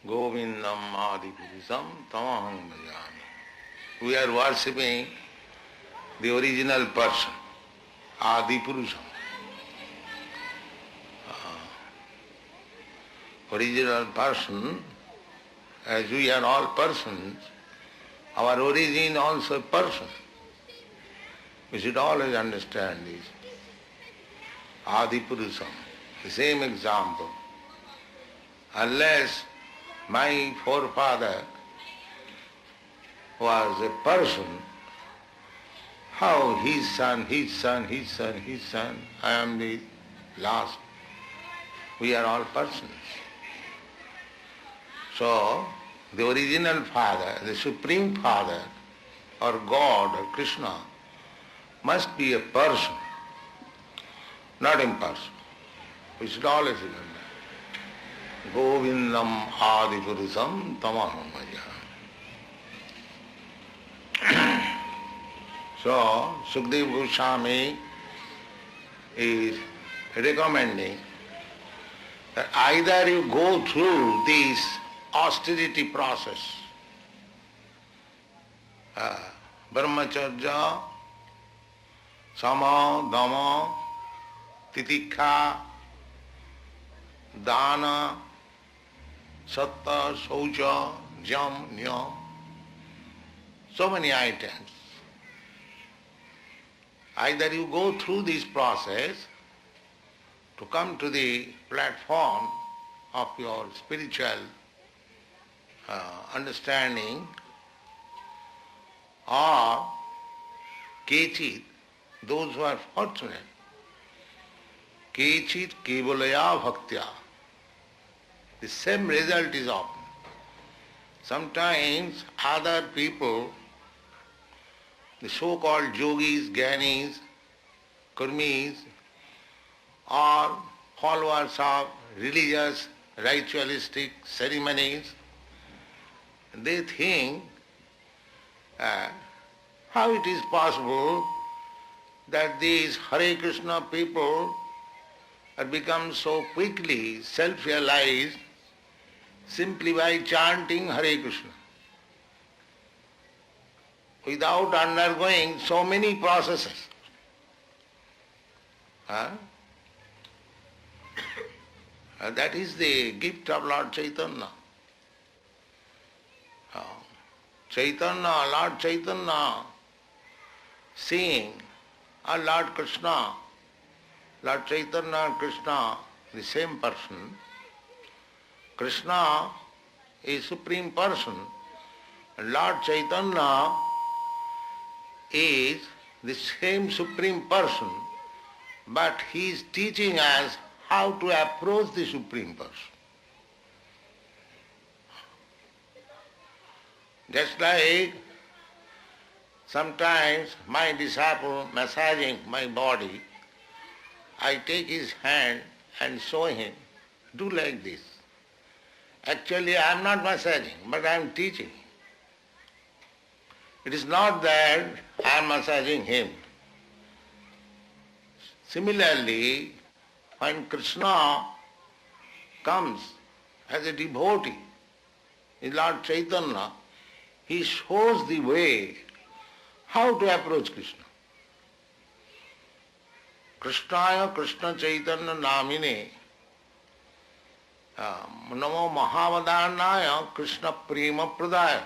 Govindam Adipurusam Tamaham Bhajami. We are worshipping the original person, Adipurusam. Original person, as we are all persons, our origin also a person. We should always understand this. Adipurusam, the same example. Unless my forefather was a person, how his son, I am the last. We are all persons. So, the original father, the supreme father, or God, or Krishna, must be a person, not impersonal. We should always remember. Govindam Adipurusam Tamaham Bhajami. So, Sukadeva Goswami is recommending that either you go through this austerity process, brahmacharya, sama, dhamma, titikha, dana, satta, saucha, jam, nyam, so many items. Either you go through this process to come to the platform of your spiritual understanding, or kechit, those who are fortunate, kechit kevalaya bhaktya, the same result is often. Sometimes other people, the so-called yogis, jnanis, karmis, or followers of religious, ritualistic ceremonies, they think how it is possible that these Hare Krishna people have become so quickly self-realized simply by chanting Hare Krishna, without undergoing so many processes. That is the gift of Lord Chaitanya. Lord Chaitanya, seeing Lord Krishna, Lord Chaitanya and Krishna, the same person. Krishna is Supreme Person, and Lord Chaitanya is the same Supreme Person, but he is teaching us how to approach the Supreme Person. Just like sometimes my disciple massaging my body, I take his hand and show him, do like this. Actually I am not massaging, but I am teaching. It is not that I am massaging him. Similarly, when Krishna comes as a devotee in Lord Chaitanya, he shows the way how to approach Krishna. Krishnaya Krishna Chaitanya Namine Namo Mahavadhanaya Krishna Prema Pradaya.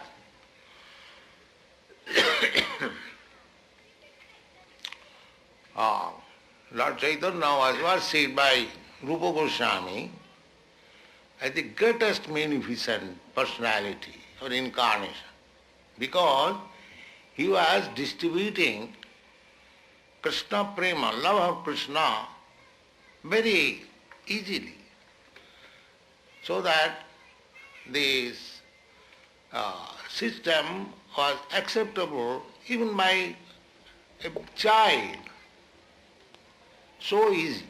Lord Chaitanya was worshipped by Rupa Goswami as the greatest magnificent personality or incarnation, because he was distributing Krishna Prema, love of Krishna, very easily, so that this system was acceptable even by a child, so easy,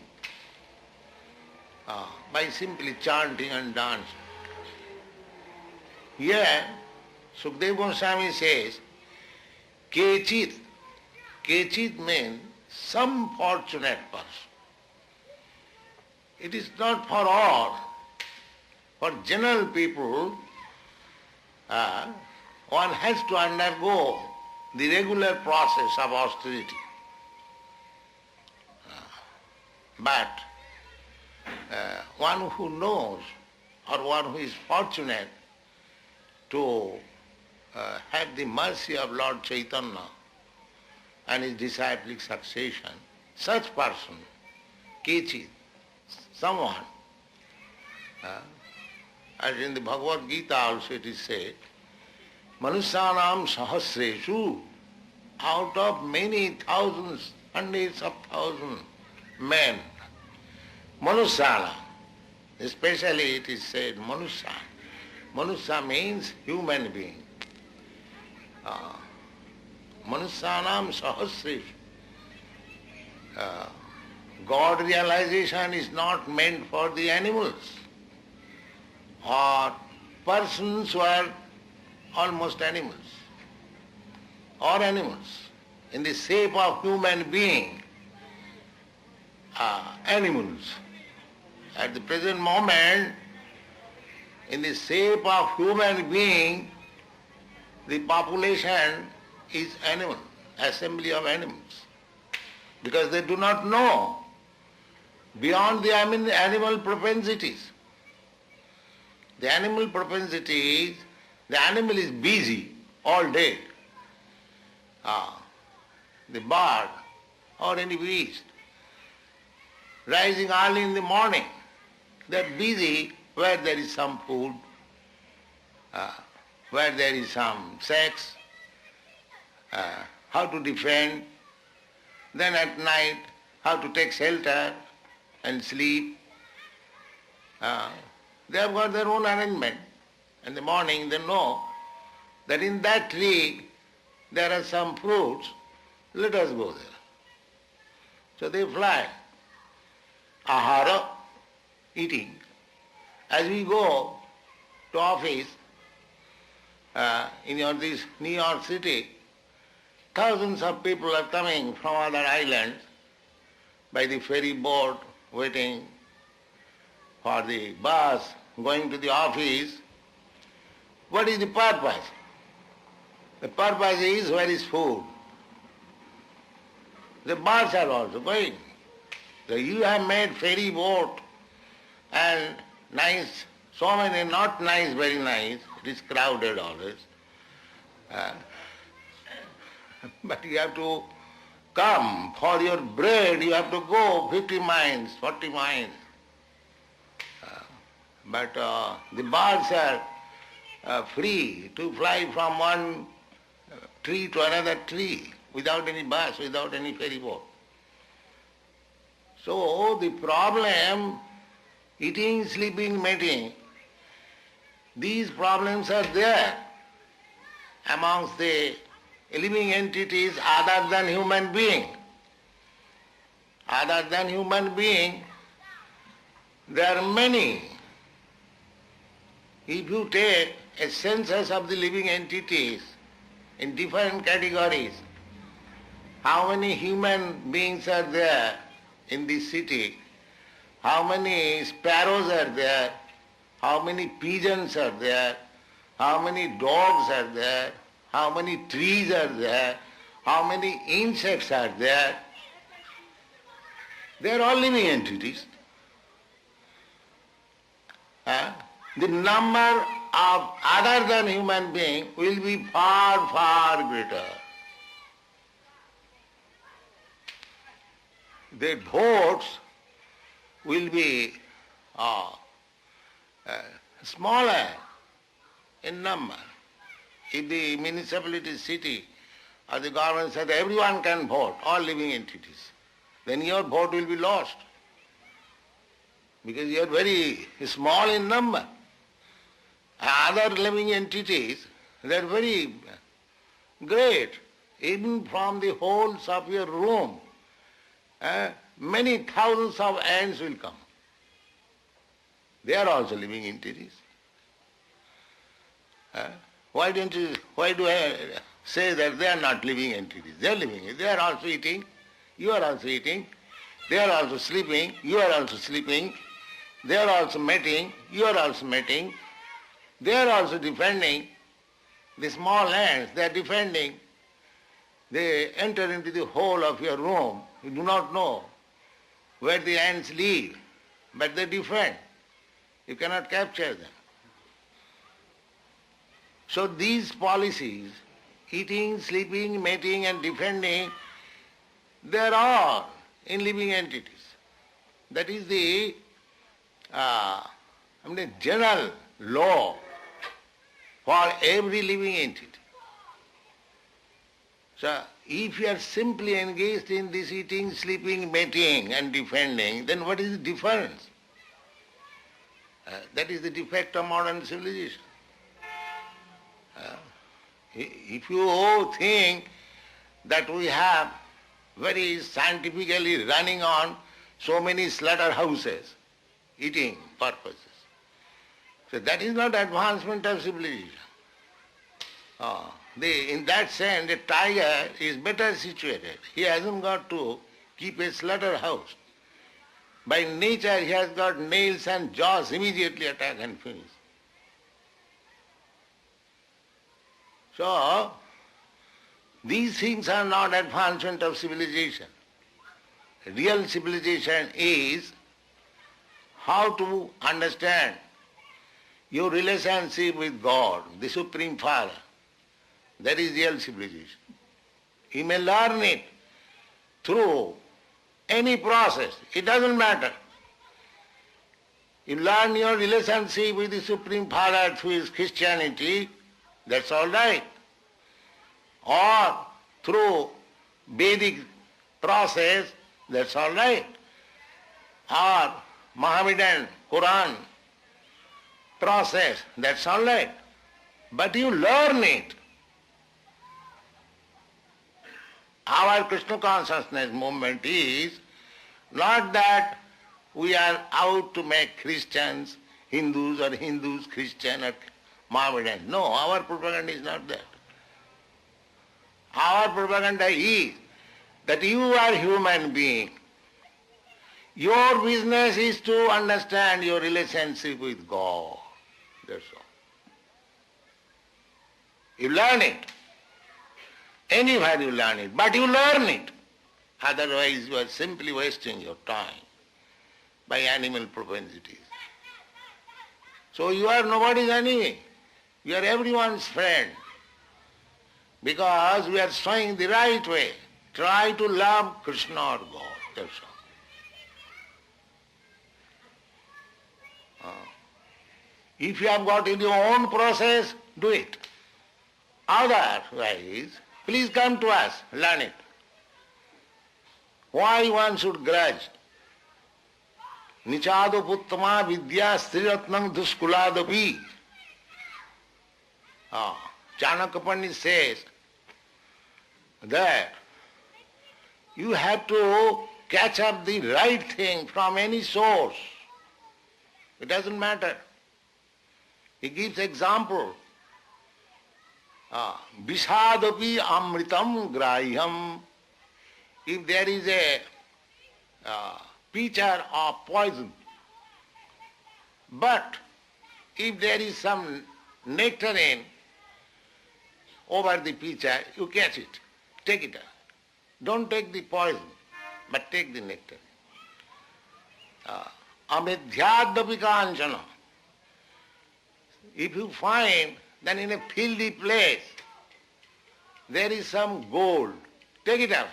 by simply chanting and dancing. Here, Sukadeva Goswami says, Kechit. Kechit means some fortunate person. It is not for all. For general people, one has to undergo the regular process of austerity. But one who knows, or one who is fortunate to have the mercy of Lord Chaitanya and his disciplic succession, such person, kechit, someone, as in the Bhagavad Gita also it is said, Manusyanam sahasreshu, out of many thousands, hundreds of thousands men, Manusyana, especially it is said Manusya. Manusya means human being. Manusyanam sahasreshu. God realization is not meant for the animals or persons who are almost animals or animals in the shape of human being, animals. At the present moment, in the shape of human being, the population is animal, assembly of animals, because they do not know beyond the animal propensities. The animal propensities, the animal is busy all day. The bird or any beast, rising early in the morning, they are busy where there is some food, where there is some sex, how to defend, then at night how to take shelter and sleep. They have got their own arrangement. In the morning they know that in that tree there are some fruits, let us go there. So they fly. Ahara, eating. As we go to office in this New York City, thousands of people are coming from other islands by the ferry boat, waiting for the bus, going to the office. What is the purpose? The purpose is where is food. The birds are also going. So you have made ferry boat and nice, so many, not nice, very nice, it is crowded always. But you have to come for your bread, you have to go 50 miles, 40 miles. But the birds are free to fly from one tree to another tree without any bus, without any ferry boat. So the problem, eating, sleeping, mating, these problems are there amongst the living entities other than human being. Other than human being, there are many. If you take a census of the living entities in different categories, how many human beings are there in this city, how many sparrows are there, how many pigeons are there, how many dogs are there, how many trees are there, how many insects are there. They are all living entities. The number of other than human being will be far, far greater. The votes will be smaller in number. If the municipality, city or the government said everyone can vote, all living entities, then your vote will be lost because you are very small in number. Other living entities, they are very great. Even from the holes of your room, many thousands of ants will come. They are also living entities. Why do I say that they are not living entities? They are living. They are also eating. You are also eating. They are also sleeping. You are also sleeping. They are also mating, you are also mating. They are also defending. The small ants, they are defending. They enter into the hole of your room. You do not know where the ants live, but they defend. You cannot capture them. So these policies, eating, sleeping, mating and defending, they are all in living entities. That is the general law for every living entity. So if you are simply engaged in this eating, sleeping, mating and defending, then what is the difference? That is the defect of modern civilization. If you think that we have very scientifically running on so many slaughterhouses, eating purposes, so that is not advancement of civilization. In that sense, a tiger is better situated. He hasn't got to keep a slaughterhouse. By nature, he has got nails and jaws, immediately attack and finish. So, these things are not advancement of civilization. Real civilization is how to understand your relationship with God, the Supreme Father. That is real civilization. You may learn it through any process. It doesn't matter. You learn your relationship with the Supreme Father through his Christianity, that's all right. Or through Vedic process, that's all right. Or Mohammedan Quran process, that's all right. But you learn it. Our Krishna consciousness movement is not that we are out to make Christians Hindus or Hindus Christian or Mohammedan. No, our propaganda is not that. Our propaganda is that you are human being. Your business is to understand your relationship with God. That's all. You learn it. Anywhere you learn it, but you learn it. Otherwise you are simply wasting your time by animal propensities. So you are nobody's enemy. You are everyone's friend. Because we are showing the right way. Try to love Krishna or God. That's all. If you have got in your own process, do it. Otherwise, please come to us, learn it. Why one should grudge? Nichado puttama vidya striratnam duskuladapi. Chanakya Pandit says that you have to catch up the right thing from any source. It doesn't matter. He gives example. Vishadapi amritam grahyam. If there is a pitcher of poison, but if there is some nectarine over the pitcher, you catch it, take it out. Don't take the poison, but take the nectarine. Amedhyadapi kanchana. If you find that in a filthy place there is some gold, take it out.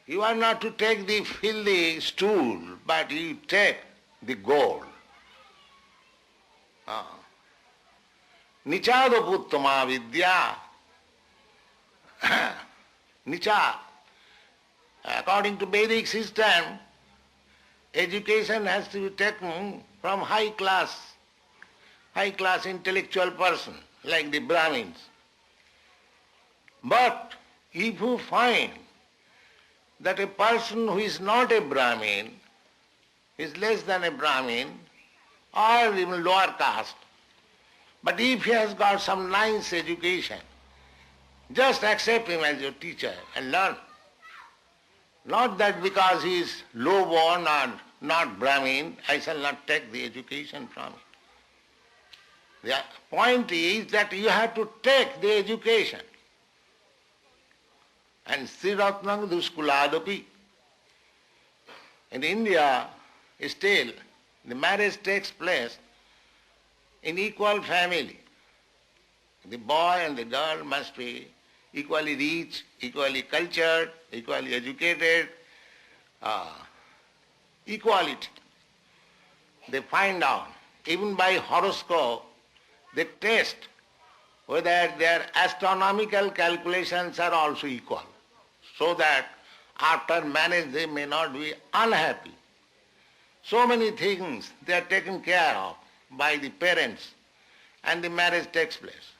You are not to take the filthy stool, but you take the gold. Nichado puttama vidya. Nicha. According to Vedic system, education has to be taken from high class intellectual person, like the Brahmins. But if you find that a person who is not a Brahmin, is less than a Brahmin, or even lower caste, but if he has got some nice education, just accept him as your teacher and learn. Not that because he is low-born or not Brahmin, I shall not take the education from it. The point is that you have to take the education. And Sriratnang Duskuladapi. In India, still, the marriage takes place in equal family. The boy and the girl must be equally rich, equally cultured, equally educated, equality. They find out, even by horoscope, they test whether their astronomical calculations are also equal, so that after marriage they may not be unhappy. So many things they are taken care of by the parents and the marriage takes place.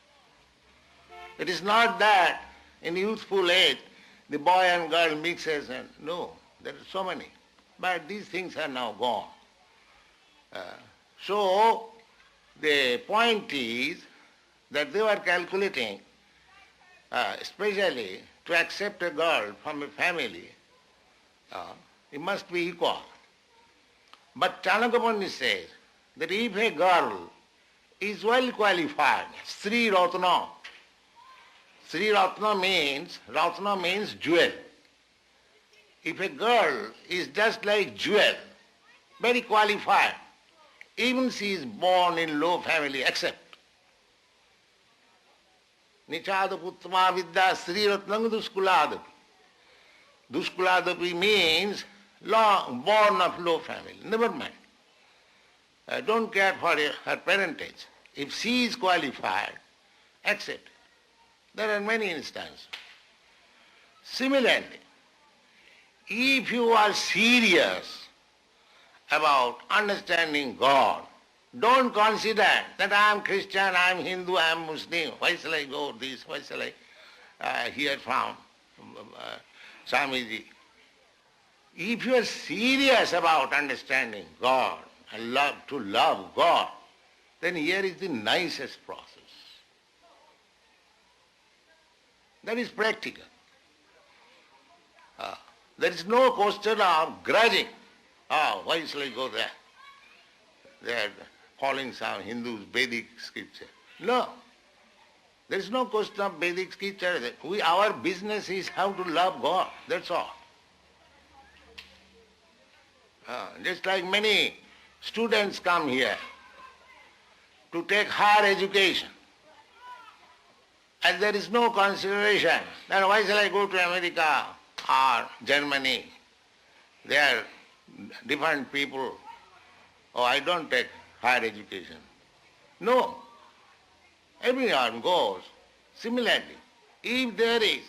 It is not that in youthful age the boy and girl mixes and no, there are so many. But these things are now gone. So the point is that they were calculating, especially to accept a girl from a family, it must be equal. But Chanakya Pandit says that if a girl is well qualified, Sri Ratna means jewel. If a girl is just like jewel, very qualified, even she is born in low family, accept. Nichada puttama vidya Sri Ratnang Duskuladapi. Duskuladapi means born of low family. Never mind. Don't care for her parentage. If she is qualified, accept. There are many instances. Similarly, if you are serious about understanding God, don't consider that I am Christian, I am Hindu, I am Muslim. Why shall I go this? Why shall I hear from Swamiji? If you are serious about understanding God and love God, then here is the nicest process. That is practical. There is no question of grudging. Why shall I go there? They are following some Hindus' Vedic scripture. No. There is no question of Vedic scripture. Our business is how to love God. That's all. Just like many students come here to take higher education, and there is no consideration, then why shall I go to America or Germany? They are different people. I don't take higher education. No. Everyone goes. Similarly, if there is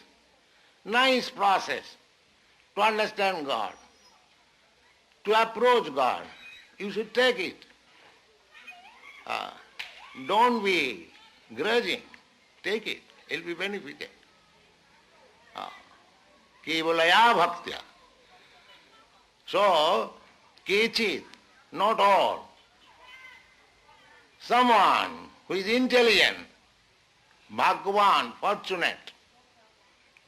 nice process to understand God, to approach God, you should take it. Don't be grudging. Take it. It will be benefited. Kevalaya bhaktya. So, kechit, not all. Someone who is intelligent, bhagwan, fortunate,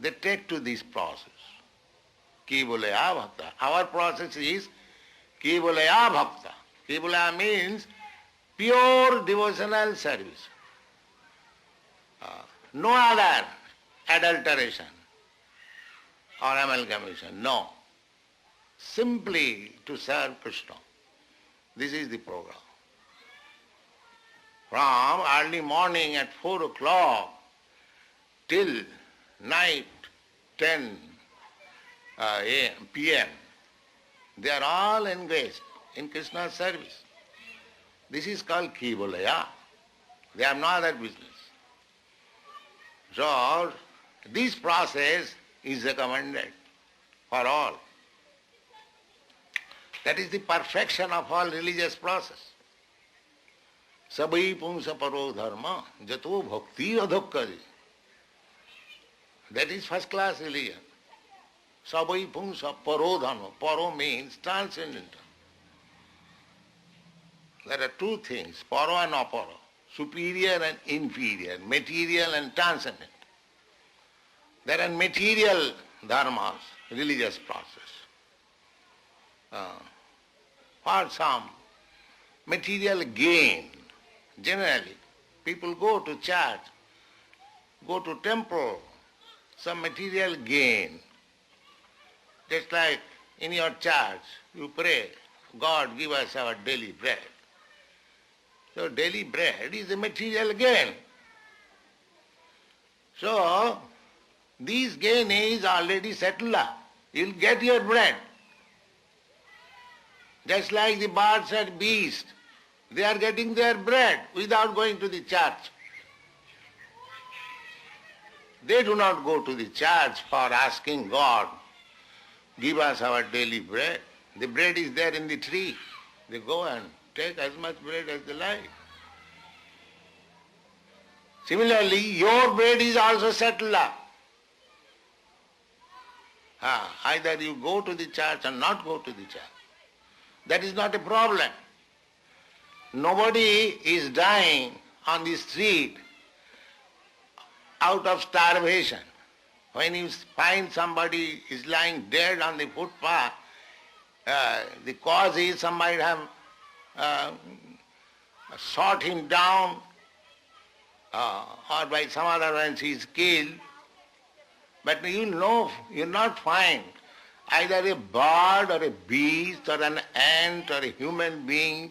they take to this process. Kevalaya bhakta. Our process is Kevalaya bhakta. Kevalaya means pure devotional service. No other adulteration or amalgamation. No. Simply to serve Krishna. This is the program. From early morning at 4 o'clock till night 10 p.m. they are all engaged in Krishna's service. This is called Kevalaya. They have no other business. So, this process is recommended for all. That is the perfection of all religious process. Sabai pumsa paro dharma jato bhakti adhokkari. That is first class religion. Sabai pumsa paro dharma. Paro means transcendental. There are two things, paro and aparo. Superior and inferior, material and transcendent. There are material dharmas, religious process. for some material gain. Generally, people go to church, go to temple, some material gain. Just like in your church, you pray, God give us our daily bread. So daily bread is a material gain. So this gain is already settled up. You'll get your bread. Just like the birds and beasts, they are getting their bread without going to the church. They do not go to the church for asking God, give us our daily bread. The bread is there in the tree. They go and take as much bread as they like. Similarly, your bread is also settled up. Either you go to the church or not go to the church. That is not a problem. Nobody is dying on the street out of starvation. When you find somebody is lying dead on the footpath, the cause is somebody have shot him down or by some other means he is killed. But you'll not find either a bird or a beast or an ant or a human being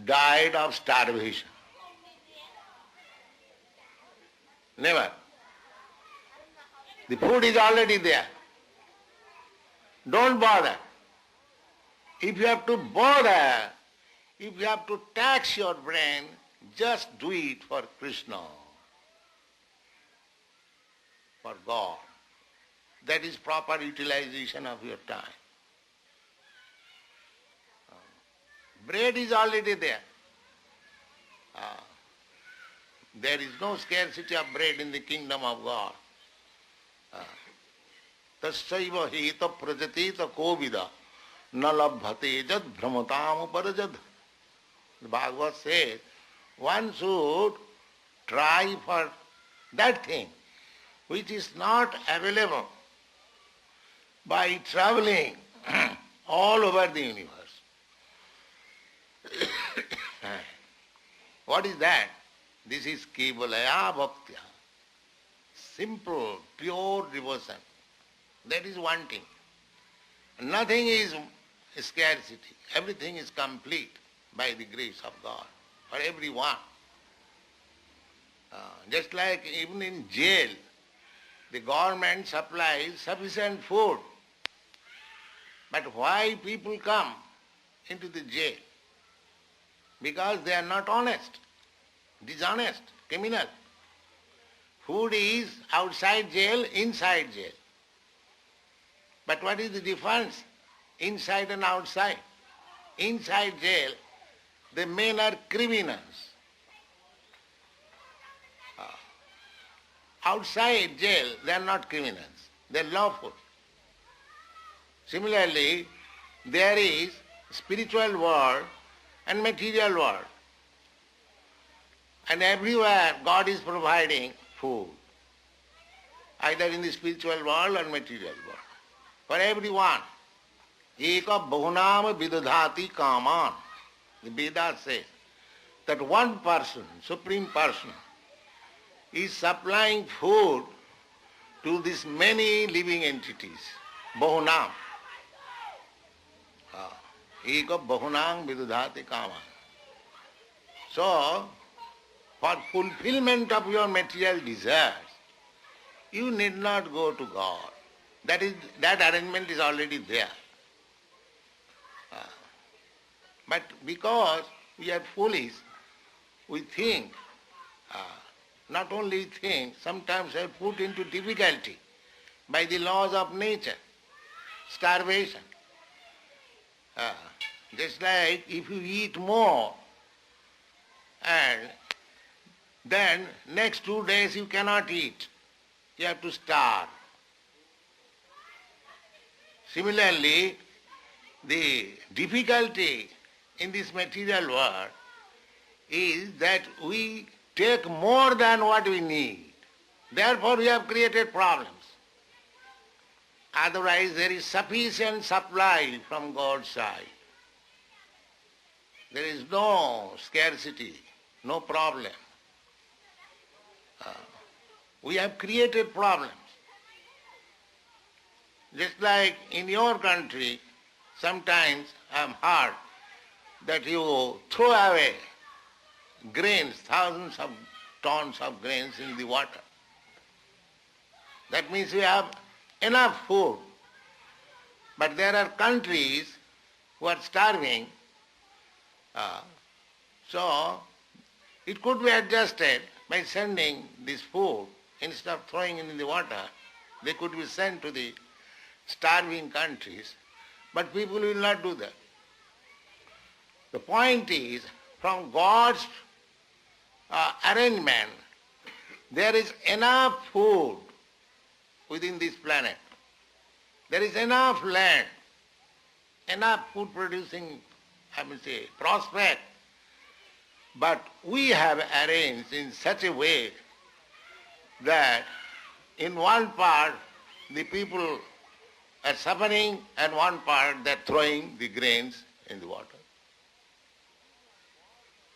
died of starvation. Never. The food is already there. Don't bother. If you have to bother, if you have to tax your brain, just do it for Krishna, for God. That is proper utilization of your time. Bread is already there. There is no scarcity of bread in the kingdom of God. Tassaiva heta prajateta kovida na labhate jad brahmatam uparajad. The Bhagavad says, one should try for that thing which is not available by traveling all over the universe. What is that? This is kevalaya bhaktya. Simple, pure devotion. That is one thing. Nothing is scarcity. Everything is complete by the grace of God for everyone. Just like even in jail, the government supplies sufficient food. But why people come into the jail? Because they are not honest, dishonest, criminal. Food is outside jail, inside jail. But what is the difference inside and outside? Inside jail, the men are criminals. Outside jail, they are not criminals. They are lawful. Similarly, there is spiritual world and material world. And everywhere God is providing food, either in the spiritual world or material world, for everyone. Eka bahunam vidadhati kaman. The Vedas says that one person, Supreme Person, is supplying food to these many living entities. Bahunam. Eka bahunam vidadhati kaman. So, for fulfillment of your material desires, you need not go to God. That arrangement is already there. But because we are foolish, we think, not only think, sometimes are put into difficulty by the laws of nature, starvation. Just like if you eat more and then next 2 days you cannot eat, you have to starve. Similarly, the difficulty in this material world is that we take more than what we need. Therefore we have created problems. Otherwise there is sufficient supply from God's side. There is no scarcity, no problem. We have created problems. Just like in your country, sometimes I have heard that you throw away grains, thousands of tons of grains in the water. That means we have enough food. But there are countries who are starving, so it could be adjusted by sending this food. Instead of throwing it in the water, they could be sent to the starving countries, but people will not do that. The point is, from God's arrangement, there is enough food within this planet. There is enough land, enough food producing, prospect. But we have arranged in such a way that in one part the people are suffering and one part they are throwing the grains in the water.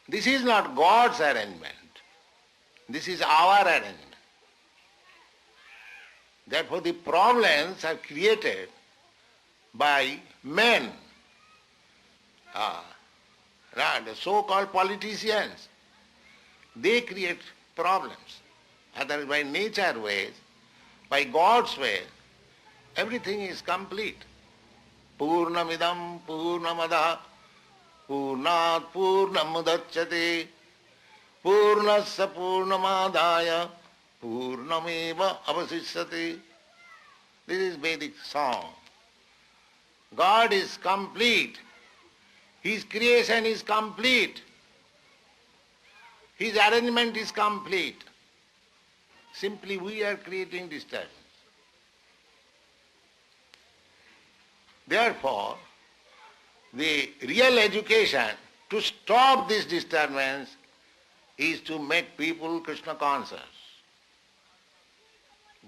This is not God's arrangement. This is our arrangement. Therefore the problems are created by men, the so-called politicians. They create problems. Otherwise by nature ways, by God's way, everything is complete. Purnamidam purnamada purnat purnamudachyate purnasya purnamadaya purnameva avasishyate. This is Vedic song. God is complete. His creation is complete. His arrangement is complete. Simply we are creating disturbance. Therefore, the real education to stop this disturbance is to make people Krishna conscious,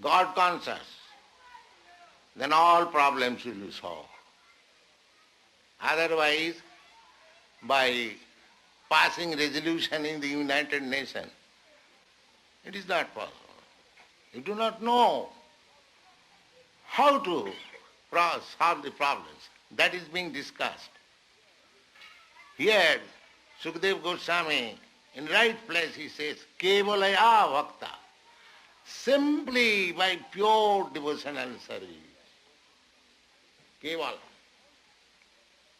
God conscious. Then all problems will be solved. Otherwise, by passing resolution in the United Nations, it is not possible. You do not know how to solve the problems. That is being discussed. Here, Sukadeva Goswami, in right place he says, Kevalaya Bhakta, simply by pure devotional service. Kevala.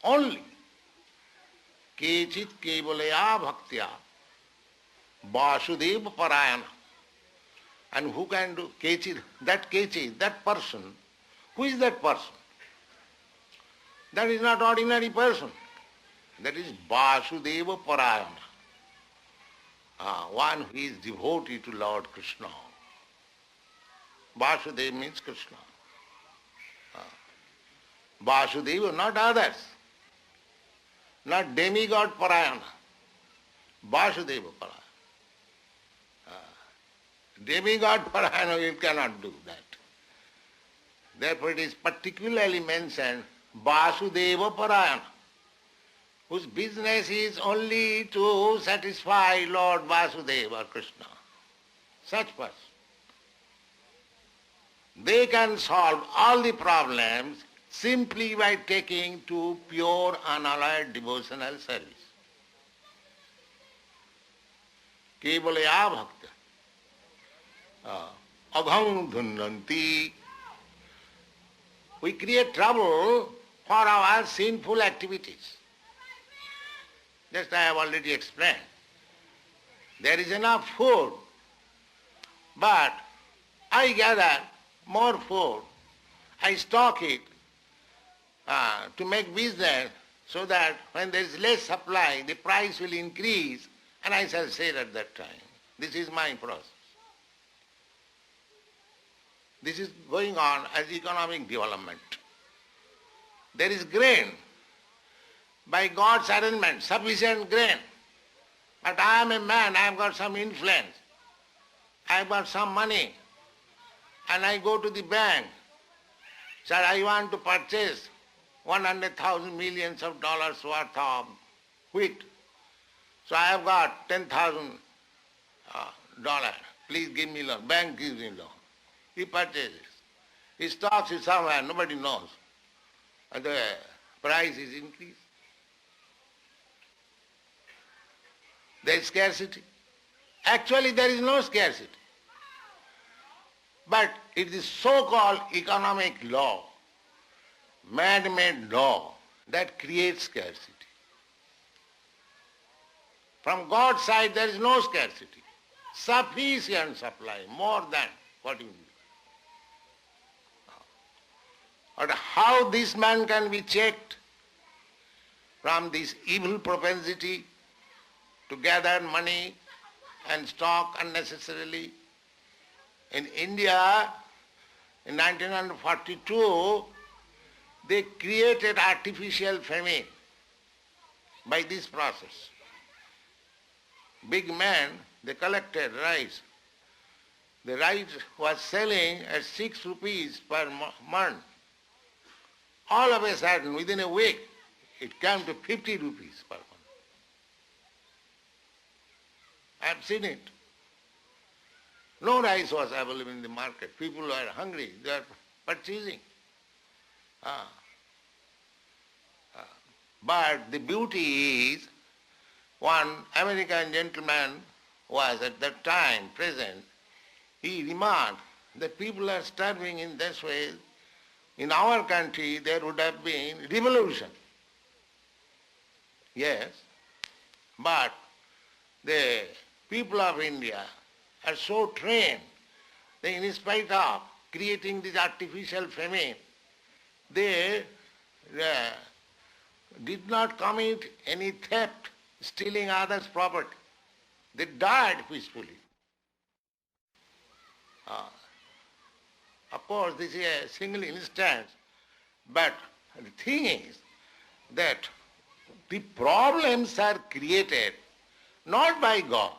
Only. Kechit Kevalaya Bhaktya Vasudeva Parayana. And who can do Kechit, that person? Who is that person? That is not ordinary person. That is Vasudeva Parayana. One who is devoted to Lord Krishna. Vasudeva means Krishna. Vasudeva, not others. Not demigod Parayana. Vasudeva Parayana. Demigod Parayana, you cannot do that. Therefore it is particularly mentioned Vasudeva Parayana, whose business is only to satisfy Lord Vasudeva or Krishna. Such person. They can solve all the problems simply by taking to pure unalloyed devotional service. Kevalaya Bhakta. Agham dhunnanti. We create trouble for our sinful activities. Just I have already explained. There is enough food, but I gather more food. I stock it to make business so that when there is less supply, the price will increase and I shall sell at that time. This is my process. This is going on as economic development. There is grain. By God's arrangement, sufficient grain. But I am a man, I have got some influence. I have got some money. And I go to the bank. Sir, I want to purchase 100,000 millions of dollars worth of wheat. So I have got $10,000. Please give me loan. Bank gives me loan. He purchases. He stocks it somewhere, nobody knows. And the price is increased. There is scarcity. Actually, there is no scarcity. But it is so-called economic law, man-made law, that creates scarcity. From God's side, there is no scarcity. Sufficient supply, more than what you need. But how this man can be checked from this evil propensity to gather money and stock unnecessarily? In India, in 1942, they created artificial famine by this process. Big men, they collected rice. The rice was selling at 6 rupees per month. All of a sudden, within a week, it came to 50 rupees per month. I have seen it. No rice was available in the market. People were hungry. They were purchasing. But the beauty is, one American gentleman was at that time present. He remarked that people are starving in this way. In our country, there would have been revolution. Yes, but the people of India are so trained that in spite of creating this artificial famine, they did not commit any theft, stealing others' property. They died peacefully. Of course, this is a single instance, but the thing is that the problems are created not by God.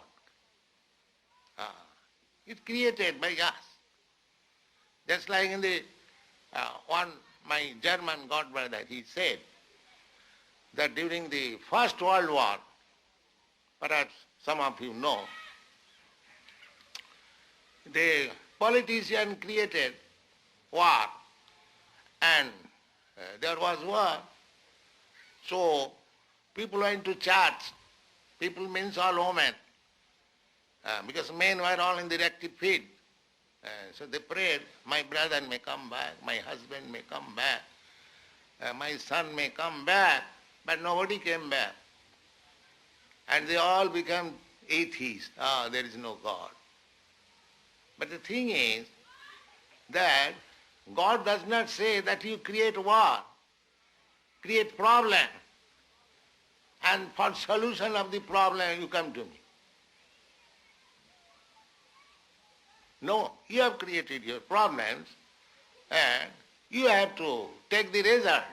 It's created by us. Just like in the my German godbrother, he said that during the First World War, perhaps some of you know, the politician created war, and there was war. So people went to church. People means all women, because men were all in the active field. So they prayed, my brother may come back, my husband may come back, my son may come back, but nobody came back. And they all become atheists. There is no God. But the thing is that God does not say that you create war, create problem, and for solution of the problem you come to me. No, you have created your problems and you have to take the result.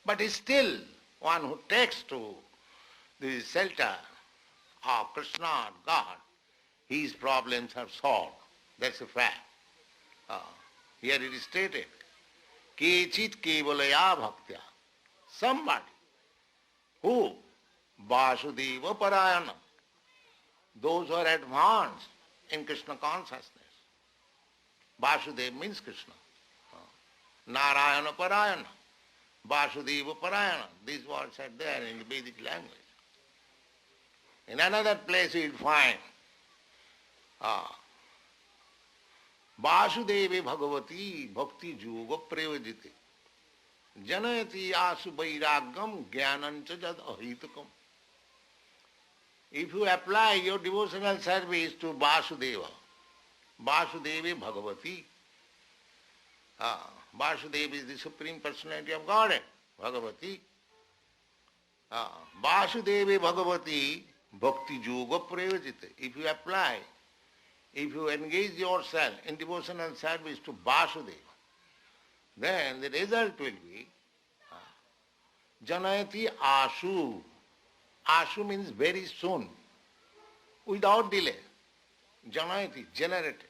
But still, one who takes to the shelter of Krishna or God, his problems are solved. That's a fact. Here it is stated, Kechit kevalaya bhaktya. Somebody who Vasudeva parayana, those who are advanced in Krishna consciousness. Vasudeva means Krishna. Narayana parayana, Vasudeva parayana. These words are there in the Vedic language. In another place you will find Vasudevi Bhagavati Bhakti Yoga Prayojite Janayati Asu Vairagam Jnanancha Jad Ahitakam. If you apply your devotional service to Vasudeva, Vasudevi Bhagavati, Vasudeva is the Supreme Personality of Godhead, Bhagavati. Vasudevi Bhagavati Bhakti Yoga Prayojite. If you apply, if you engage yourself in devotional service to Vasudeva, then the result will be Janayati Asu. Asu means very soon, without delay. Janayati, generated.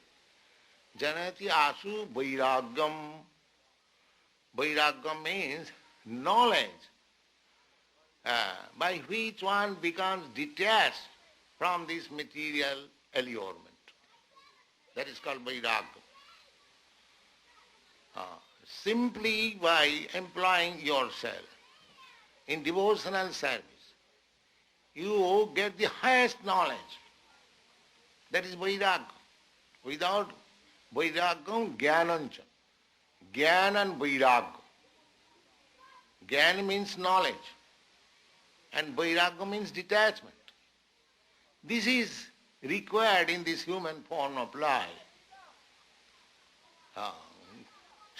Janayati Asu Vairagam. Vairagam means knowledge by which one becomes detached from this material allurement. That is called vairagya. Simply by employing yourself in devotional service, you get the highest knowledge. That is vairagya. Without vairagyam, jnanancha. Jnana and vairagya. Jnana means knowledge, and vairagya means detachment. This is required in this human form of life.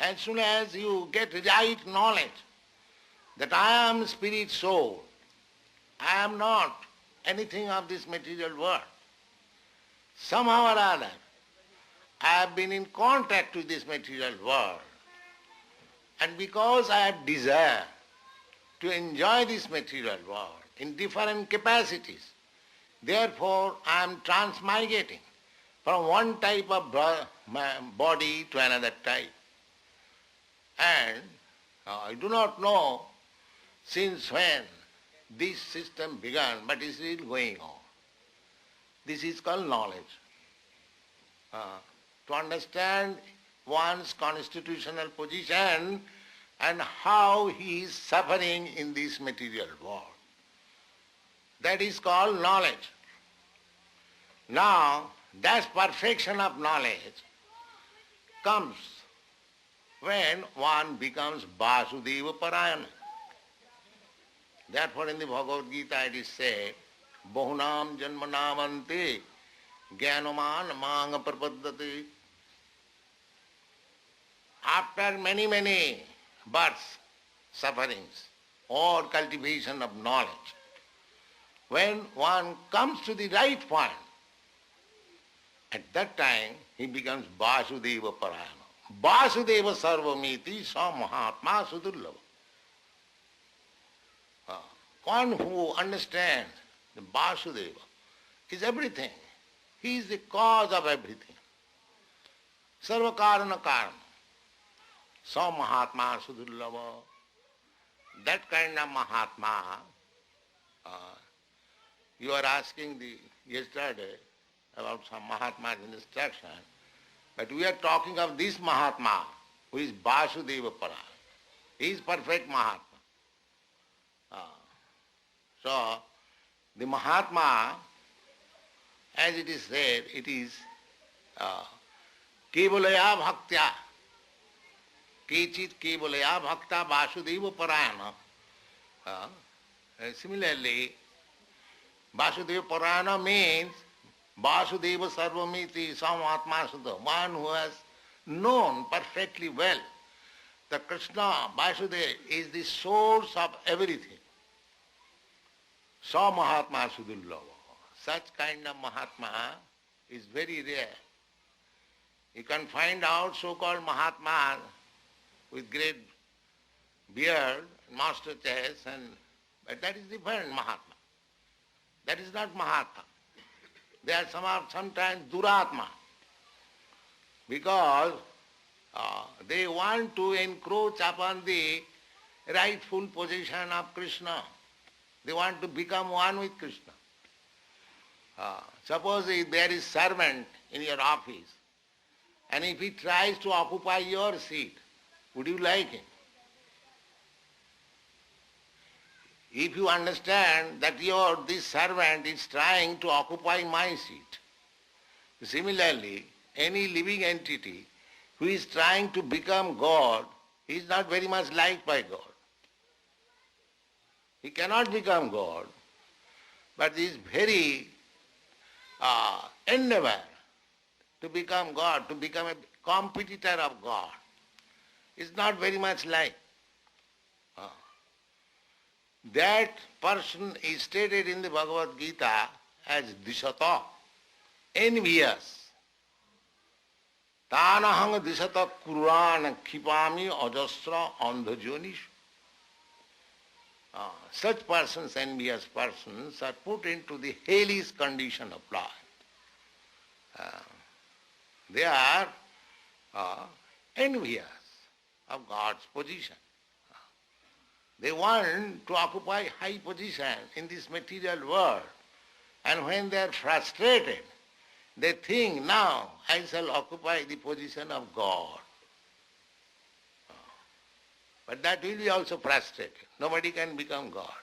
As soon as you get right knowledge that I am spirit soul, I am not anything of this material world, somehow or other I have been in contact with this material world, and because I have desire to enjoy this material world in different capacities, therefore I am transmigrating from one type of body to another type. And I do not know since when this system began, but it is still going on. This is called knowledge. To understand one's constitutional position and how he is suffering in this material world. That is called knowledge. Now, that perfection of knowledge comes when one becomes Vasudeva Parayana. Therefore in the Bhagavad Gita it is said, Bahunam Janmanamante Jnanaman Manga Prapaddati. After many births, sufferings, or cultivation of knowledge, when one comes to the right point, at that time he becomes Vasudeva Parayana. Vasudeva Sarvamiti saṁhitā Sudullava. One who understands the Vasudeva is everything. He is the cause of everything. Sarva karana karana. Saṁhitā Sudullava. That kind of Mahatma, you are asking yesterday about some Mahatma's instruction, but we are talking of this Mahatma who is Vasudeva Parayana. He is perfect Mahatma. So, the Mahatma, as it is said, it is Kevalaya Bhaktya. Kechit Kevalaya Bhakta Vasudeva Parayana. Similarly, Vasudeva Parayana means Vasudeva Sarvamiti saṁhitā Suddha, one who has known perfectly well that Krishna, Vasudeva, is the source of everything. Saṁhitā Sudullava. Such kind of Mahatma is very rare. You can find out so-called Mahatmas with great beard, master chest, but that is different Mahatma. That is not Mahatma. They are sometimes Duratma, because they want to encroach upon the rightful position of Krishna. They want to become one with Krishna. Suppose if there is servant in your office, and if he tries to occupy your seat, would you like him? If you understand that this servant is trying to occupy my seat, similarly, any living entity who is trying to become God is not very much liked by God. He cannot become God, but this very endeavor to become God, to become a competitor of God, is not very much liked. That person is stated in the Bhagavad Gita as Dishata, envious. Tanahang Dishata Kurana Kipami Ajasra Andhajonishu. Such persons, envious persons, are put into the hellish condition of life. They are envious of God's position. They want to occupy high position in this material world. And when they are frustrated, they think, now I shall occupy the position of God. But that will be also frustrated. Nobody can become God.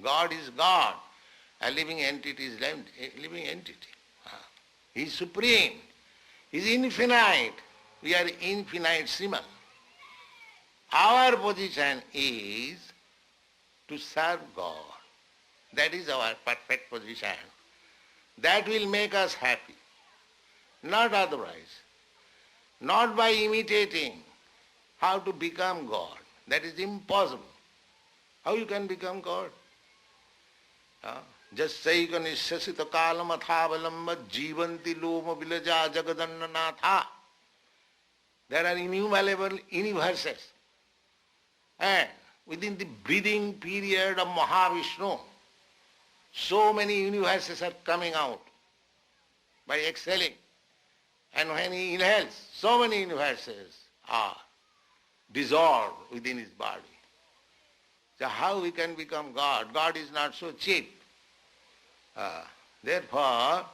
God is God. A living entity is a living entity. He is supreme. He is infinite. We are infinite Sriman. Our position is to serve God. That is our perfect position. That will make us happy. Not otherwise. Not by imitating how to become God. That is impossible. How you can become God? Jasyaika nishasita kalama athavalamba jivanti loma vilaja jagadannanatha. There are innumerable universes. And within the breathing period of Mahavishnu, so many universes are coming out by exhaling. And when he inhales, so many universes are dissolved within his body. So how we can become God? God is not so cheap. Therefore,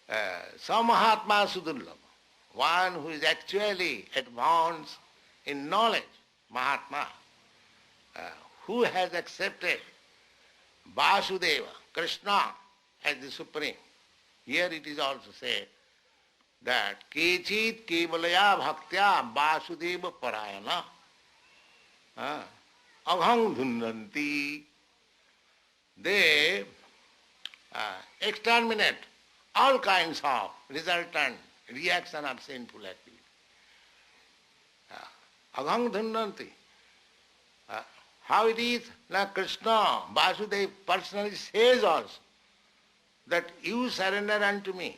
saṁhitā sudurlabha, one who is actually advanced in knowledge, Mahatma, who has accepted Vasudeva, Krishna, as the Supreme. Here it is also said that kechit kevalaya bhaktya Vasudeva parayana agham dhunnanti. They exterminate all kinds of resultant reaction of sinful activity. Agham dhunnanti. How it is? Now Krishna, Vasudeva personally says also that you surrender unto me.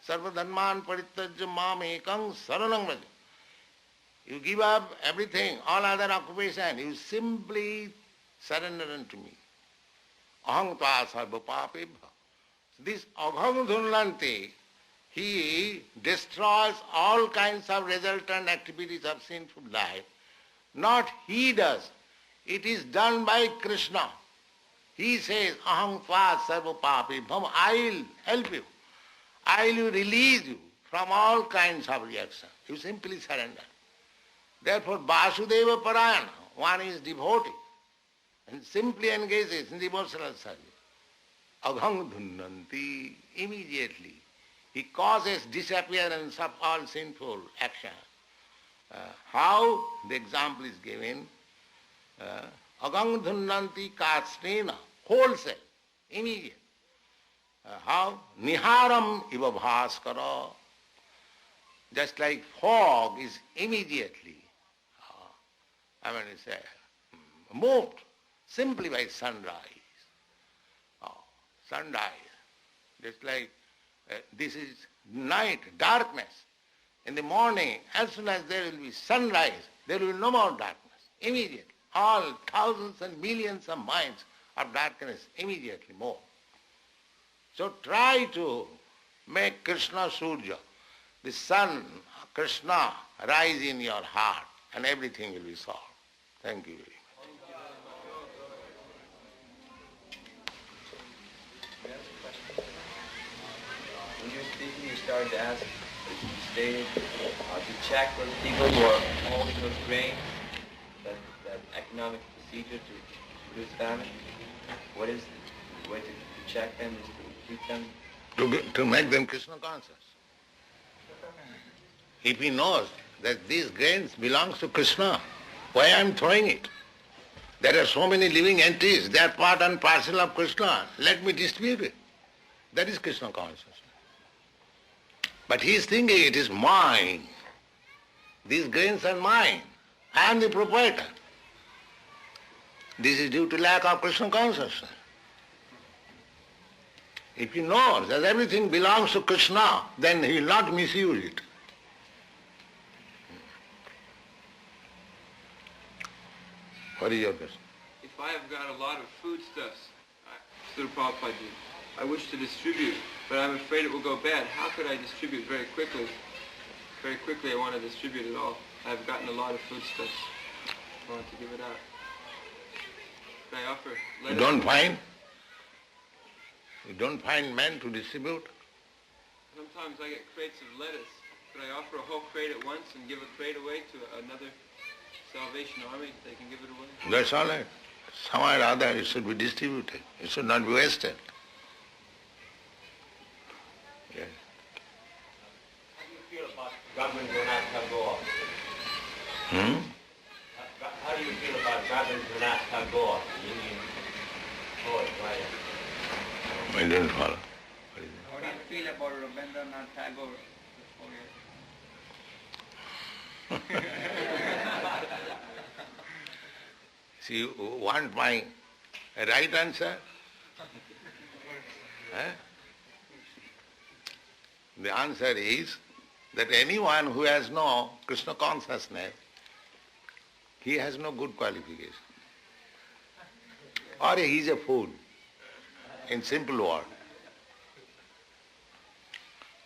Sarva dharman parityajya mam ekam saranam vraja. You give up everything, all other occupation, you simply surrender unto me. Aham tva sarva papebha. This agham dhunnanti, he destroys all kinds of resultant activities of sinful life. Not he does. It is done by Krishna. He says, aham tva sarva papebham, I will help you. I will release you from all kinds of reaction. You simply surrender. Therefore, Vasudeva Parayana, one is devotee and simply engages in devotional service. Agham dhunnanti, immediately he causes disappearance of all sinful action. How? The example is given. Agham dhunnanti kasnena, wholesale, immediate. How? Niharam iva bhaskara. Just like fog is immediately, moved simply by sunrise. Sunrise. Just like this is night, darkness. In the morning, as soon as there will be sunrise, there will be no more darkness. Immediately. All thousands and millions of miles of darkness immediately move. So try to make Krishna Surya, the sun, Krishna, rise in your heart and everything will be solved. Thank you very much. When you were speaking, you started to ask, you stated to check with people who are holding those grains, that economic procedure to reduce famine. What is the way to check them? Is to keep them? To make them Krishna conscious. If he knows that these grains belongs to Krishna, why I am throwing it? There are so many living entities, they are part and parcel of Krishna. Let me distribute it. That is Krishna consciousness. But he is thinking it is mine. These grains are mine. I am the proprietor. This is due to lack of Krishna consciousness. If he knows that everything belongs to Krishna, then he will not misuse it. What is your question? If I have got a lot of foodstuffs, Srila Prabhupada, I wish to distribute, but I'm afraid it will go bad. How could I distribute very quickly? Very quickly I want to distribute it all. I've gotten a lot of foodstuffs. want to give it out. Could I offer You lettuce? don't find? You don't find men to distribute? Sometimes I get crates of lettuce. Could I offer a whole crate at once and give a crate away to another Salvation Army? They can give it away. That's all right. Somewhere or other it should be distributed. It should not be wasted. Yes. How do you feel about Rabindranath Tagore? How do you feel about Rabindranath Tagore, the Indian poet, writer? I didn't follow. What is it? How do you feel about Rabindranath Tagore? See, you want my right answer? The answer is that anyone who has no Krishna consciousness, he has no good qualification. Or he is a fool, in simple word.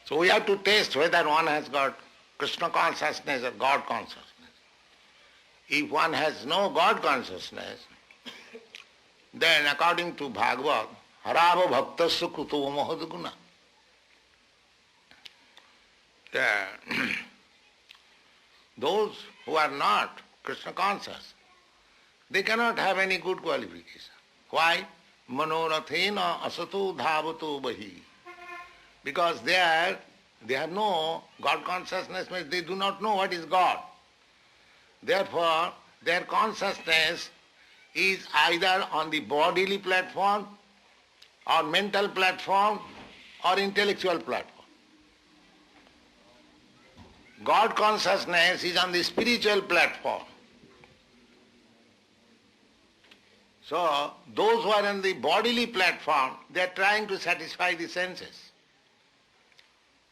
So we have to test whether one has got Krishna consciousness or God consciousness. If one has no God consciousness, then according to Bhagavad, harava bhaktasya kuto mahadguna. Those who are not Krishna conscious, they cannot have any good qualification. Why? Manorathena asato dhavato bahi. Because they have no God consciousness, means they do not know what is God. Therefore, their consciousness is either on the bodily platform, or mental platform, or intellectual platform. God consciousness is on the spiritual platform. So, those who are on the bodily platform, they are trying to satisfy the senses.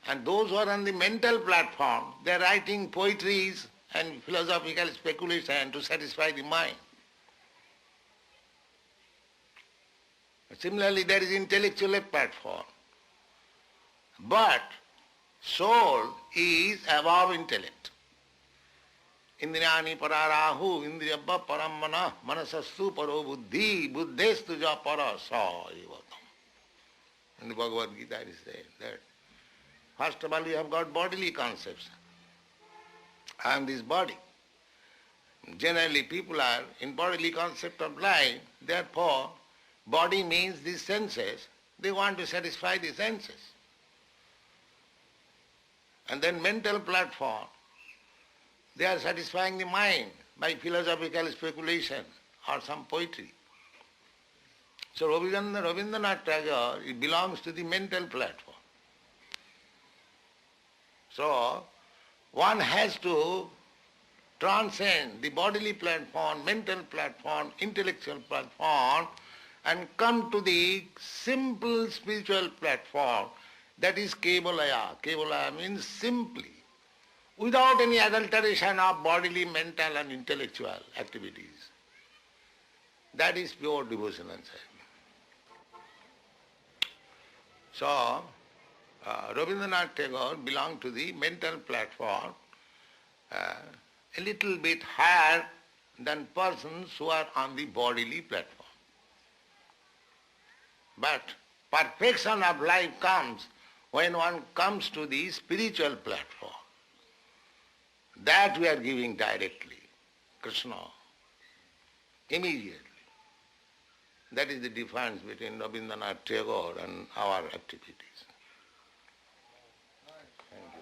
And those who are on the mental platform, they are writing poetries and philosophical speculation to satisfy the mind. Similarly, there is intellectual platform. But soul is above intellect. Indriyani pararahu, indriyabba paramana, manasastu paro buddhi, buddhestu ja para sa evatam. In the Bhagavad Gita it is said that first of all you have got bodily conception. I am this body. Generally people are in bodily concept of life, therefore body means these senses, they want to satisfy the senses. And then mental platform, they are satisfying the mind by philosophical speculation or some poetry. So Rabindranath Tagore, it belongs to the mental platform. So one has to transcend the bodily platform, mental platform, intellectual platform, and come to the simple spiritual platform, that is Kevalaya. Kevalaya means simply, without any adulteration of bodily, mental and intellectual activities. That is pure devotional service. So, Rabindranath Tagore belonged to the mental platform, a little bit higher than persons who are on the bodily platform. But perfection of life comes when one comes to the spiritual platform. That we are giving directly, Krishna, immediately. That is the difference between Rabindranath Tagore and our activities. Thank you.